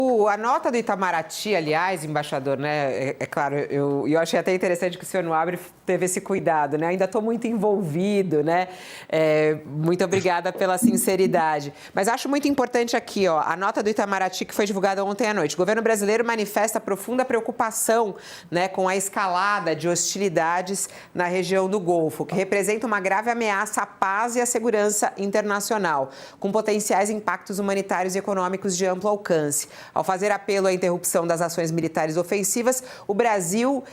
A nota do Itamaraty, aliás, embaixador, né? É claro, eu achei até interessante que o senhor Noabre teve esse cuidado, né? Ainda estou muito envolvido, né? Muito obrigada pela sinceridade. Mas acho muito importante aqui, ó, a nota do Itamaraty que foi divulgada ontem à noite. O governo brasileiro manifesta profunda preocupação, né, com a escalada de hostilidades na região do Golfo, que representa uma grave ameaça à paz e à segurança internacional, com potenciais impactos humanitários e econômicos de amplo alcance. Ao fazer apelo à interrupção das ações militares ofensivas, o Brasil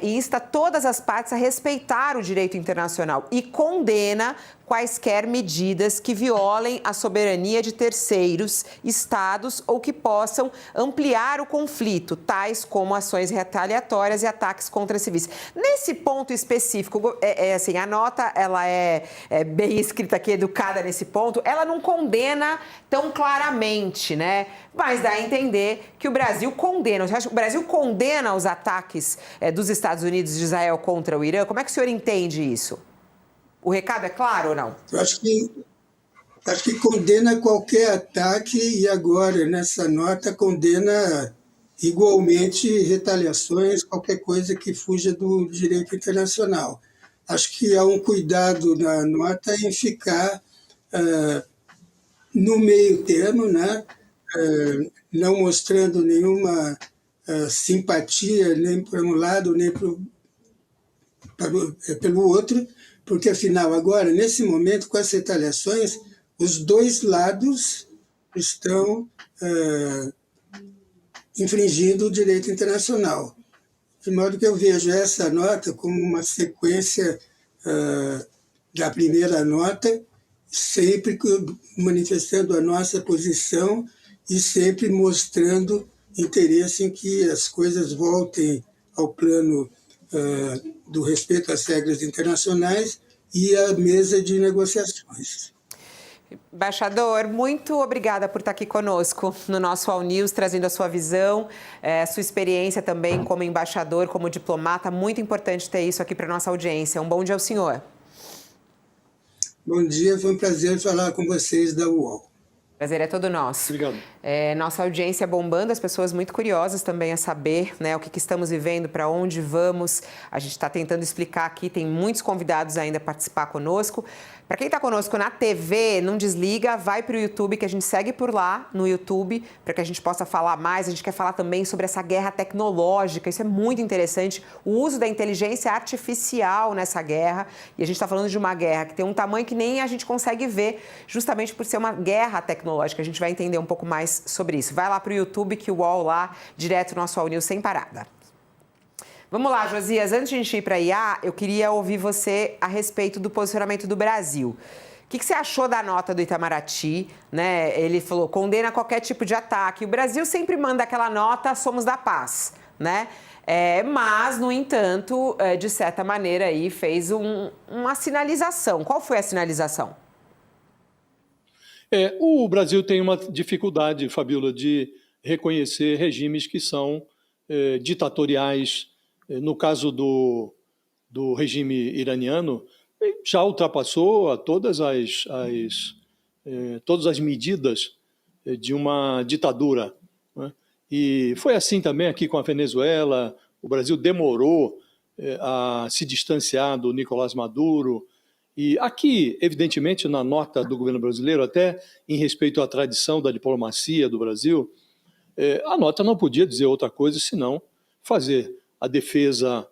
insta todas as partes a respeitar o direito internacional e condena quaisquer medidas que violem a soberania de terceiros, estados ou que possam ampliar o conflito, tais como ações retaliatórias e ataques contra civis. Nesse ponto específico, assim, a nota ela é bem escrita aqui, educada nesse ponto, ela não condena tão claramente, né? Mas dá a entender que o Brasil condena. O Brasil condena os ataques dos Estados Unidos e de Israel contra o Irã. Como é que o senhor entende isso? O recado é claro ou não? Eu acho que condena qualquer ataque e agora, nessa nota, condena igualmente retaliações, qualquer coisa que fuja do direito internacional. Acho que há um cuidado na nota em ficar no meio termo, né? Não mostrando nenhuma simpatia nem para um lado nem pelo outro, porque, afinal, agora, nesse momento, com as retaliações, os dois lados estão infringindo o direito internacional. De modo que eu vejo essa nota como uma sequência da primeira nota, sempre manifestando a nossa posição e sempre mostrando interesse em que as coisas voltem ao plano do respeito às regras internacionais e à mesa de negociações. Embaixador, muito obrigada por estar aqui conosco no nosso All News, trazendo a sua visão, sua experiência também como embaixador, como diplomata. Muito importante ter isso aqui para a nossa audiência. Um bom dia ao senhor. Bom dia, foi um prazer falar com vocês da UOL. Prazer é todo nosso. Obrigado. Nossa audiência bombando, as pessoas muito curiosas também a saber, né, o que estamos vivendo, para onde vamos. A gente está tentando explicar aqui, tem muitos convidados ainda a participar conosco. Para quem está conosco na TV, não desliga, vai para o YouTube, que a gente segue por lá no YouTube, para que a gente possa falar mais. A gente quer falar também sobre essa guerra tecnológica, isso é muito interessante, o uso da inteligência artificial nessa guerra. E a gente está falando de uma guerra que tem um tamanho que nem a gente consegue ver, justamente por ser uma guerra tecnológica. A gente vai entender um pouco mais sobre isso. Vai lá para o YouTube, que o UOL lá, direto no nosso All News, sem parada. Vamos lá, Josias, antes de a gente ir para a IA, eu queria ouvir você a respeito do posicionamento do Brasil. O que você achou da nota do Itamaraty? Né? Ele falou, condena qualquer tipo de ataque. O Brasil sempre manda aquela nota, somos da paz, né? Mas, no entanto, de certa maneira, aí fez uma sinalização. Qual foi a sinalização? O Brasil tem uma dificuldade, Fabíola, de reconhecer regimes que são ditatoriais. No caso do regime iraniano, já ultrapassou todas as medidas de uma ditadura, né? E foi assim também aqui com a Venezuela. O Brasil demorou a se distanciar do Nicolás Maduro. E aqui, evidentemente, na nota do governo brasileiro, até em respeito à tradição da diplomacia do Brasil, a nota não podia dizer outra coisa senão fazer a defesa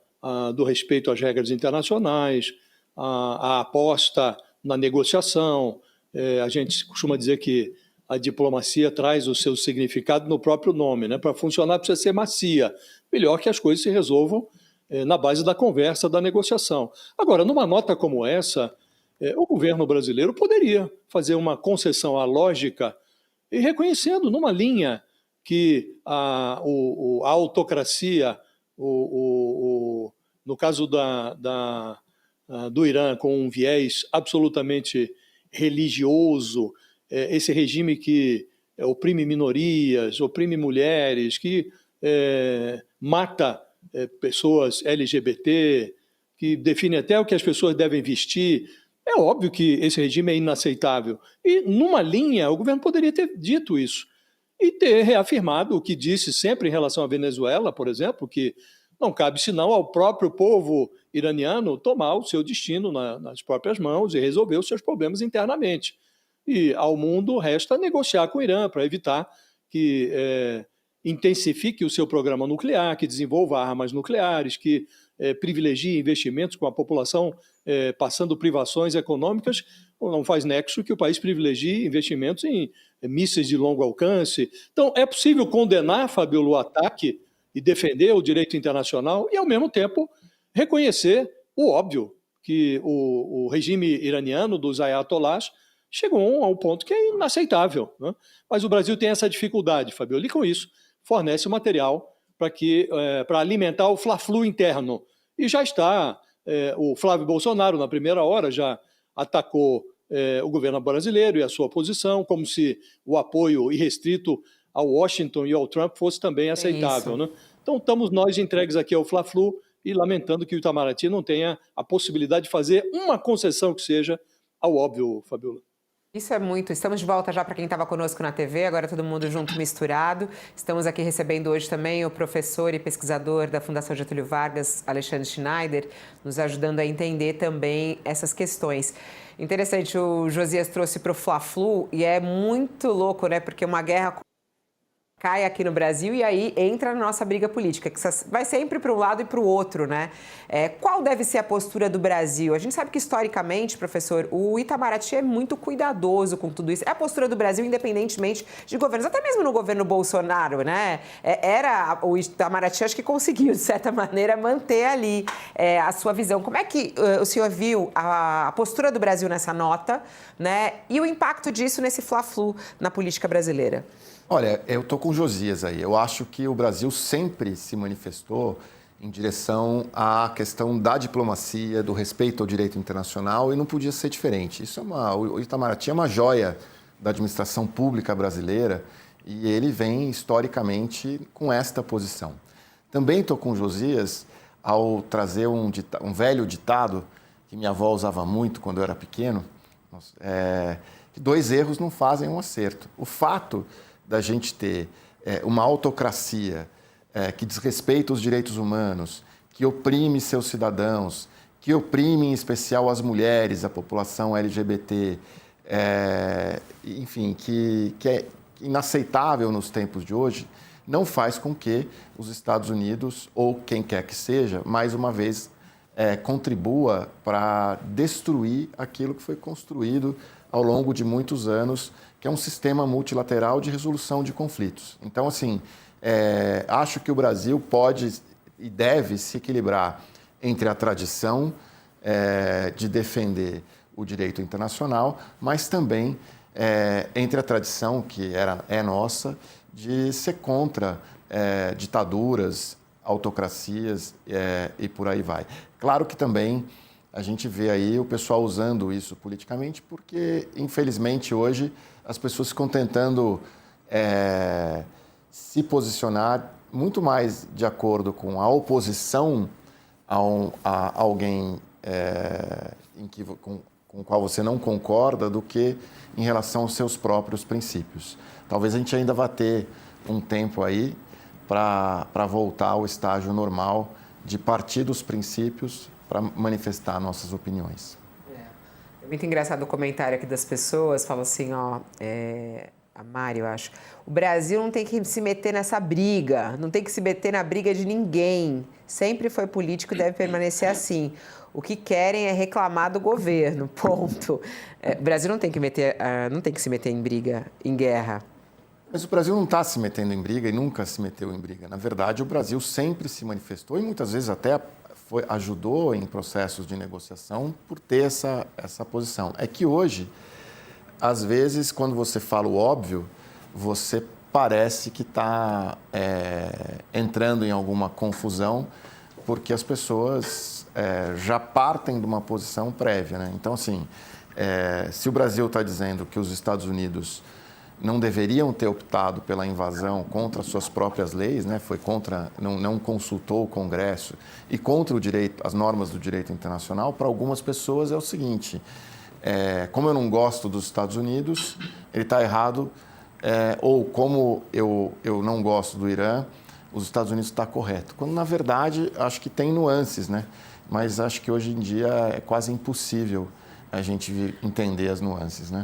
do respeito às regras internacionais, a aposta na negociação. A gente costuma dizer que a diplomacia traz o seu significado no próprio nome, né? Para funcionar precisa ser macia. Melhor que as coisas se resolvam na base da conversa, da negociação. Agora, numa nota como essa, o governo brasileiro poderia fazer uma concessão à lógica e reconhecendo numa linha que a autocracia, no caso do Irã, com um viés absolutamente religioso, esse regime que oprime minorias, oprime mulheres, que mata pessoas LGBT, que define até o que as pessoas devem vestir. É óbvio que esse regime é inaceitável. E, numa linha, o governo poderia ter dito isso. e ter reafirmado o que disse sempre em relação à Venezuela, por exemplo, que não cabe senão ao próprio povo iraniano tomar o seu destino nas próprias mãos e resolver os seus problemas internamente. E ao mundo resta negociar com o Irã para evitar que intensifique o seu programa nuclear, que desenvolva armas nucleares, que privilegie investimentos com a população passando privações econômicas. Não faz nexo que o país privilegie investimentos em mísseis de longo alcance. Então, é possível condenar, Fabíola, o ataque e defender o direito internacional e, ao mesmo tempo, reconhecer o óbvio, que o regime iraniano dos ayatollahs chegou a um ponto que é inaceitável, né? Mas o Brasil tem essa dificuldade, Fabíola, e com isso fornece o material para alimentar o fla-flu interno. E já está, o Flávio Bolsonaro, na primeira hora, já atacou o governo brasileiro e a sua posição, como se o apoio irrestrito ao Washington e ao Trump fosse também aceitável, né? Então, estamos nós entregues aqui ao Fla-Flu e lamentando que o Itamaraty não tenha a possibilidade de fazer uma concessão que seja ao óbvio, Fabíola. Isso é muito. Estamos de volta já para quem estava conosco na TV, agora todo mundo junto, misturado. Estamos aqui recebendo hoje também o professor e pesquisador da Fundação Getúlio Vargas, Alexandre Schneider, nos ajudando a entender também essas questões. Interessante, o Josias trouxe para o Fla-Flu e é muito louco, né? Porque uma guerra cai aqui no Brasil e aí entra na nossa briga política, que vai sempre para um lado e para o outro, né? Qual deve ser a postura do Brasil? A gente sabe que, historicamente, professor, o Itamaraty é muito cuidadoso com tudo isso. É a postura do Brasil, independentemente de governos, até mesmo no governo Bolsonaro, né? O Itamaraty, acho que conseguiu, de certa maneira, manter ali a sua visão. Como é que o senhor viu a postura do Brasil nessa nota, né? E o impacto disso nesse Fla-Flu na política brasileira? Olha, eu estou com o Josias aí. Eu acho que o Brasil sempre se manifestou em direção à questão da diplomacia, do respeito ao direito internacional e não podia ser diferente. O Itamaraty é uma joia da administração pública brasileira e ele vem historicamente com esta posição. Também estou com o Josias ao trazer um velho ditado que minha avó usava muito quando eu era pequeno, que 2 erros não fazem um acerto. O fato da gente ter uma autocracia que desrespeita os direitos humanos, que oprime seus cidadãos, que oprime em especial as mulheres, a população LGBT, enfim, que é inaceitável nos tempos de hoje, não faz com que os Estados Unidos, ou quem quer que seja, mais uma vez contribua para destruir aquilo que foi construído ao longo de muitos anos, que é um sistema multilateral de resolução de conflitos. Então, assim, acho que o Brasil pode e deve se equilibrar entre a tradição de defender o direito internacional, mas também entre a tradição, que é nossa, de ser contra ditaduras, autocracias e por aí vai. Claro que também a gente vê aí o pessoal usando isso politicamente, porque, infelizmente, hoje as pessoas ficam tentando se posicionar muito mais de acordo com a oposição a alguém com o qual você não concorda do que em relação aos seus próprios princípios. Talvez a gente ainda vá ter um tempo aí para voltar ao estágio normal de partir dos princípios para manifestar nossas opiniões. É muito engraçado o comentário aqui das pessoas, fala assim, a Mari, eu acho, o Brasil não tem que se meter nessa briga, não tem que se meter na briga de ninguém, sempre foi político e deve permanecer assim. O que querem é reclamar do governo, ponto. O Brasil não tem que se meter em briga, em guerra. Mas o Brasil não está se metendo em briga e nunca se meteu em briga. Na verdade, o Brasil sempre se manifestou e muitas vezes até ajudou em processos de negociação por ter essa posição. É que hoje, às vezes, quando você fala o óbvio, você parece que está entrando em alguma confusão, porque as pessoas já partem de uma posição prévia, né? Então, assim, se o Brasil está dizendo que os Estados Unidos não deveriam ter optado pela invasão contra suas próprias leis, né? Foi contra, não consultou o Congresso e contra as normas do direito internacional, para algumas pessoas é o seguinte, como eu não gosto dos Estados Unidos, ele está errado ou como eu não gosto do Irã, os Estados Unidos está correto. Quando, na verdade, acho que tem nuances, né? Mas acho que hoje em dia é quase impossível a gente entender as nuances, né?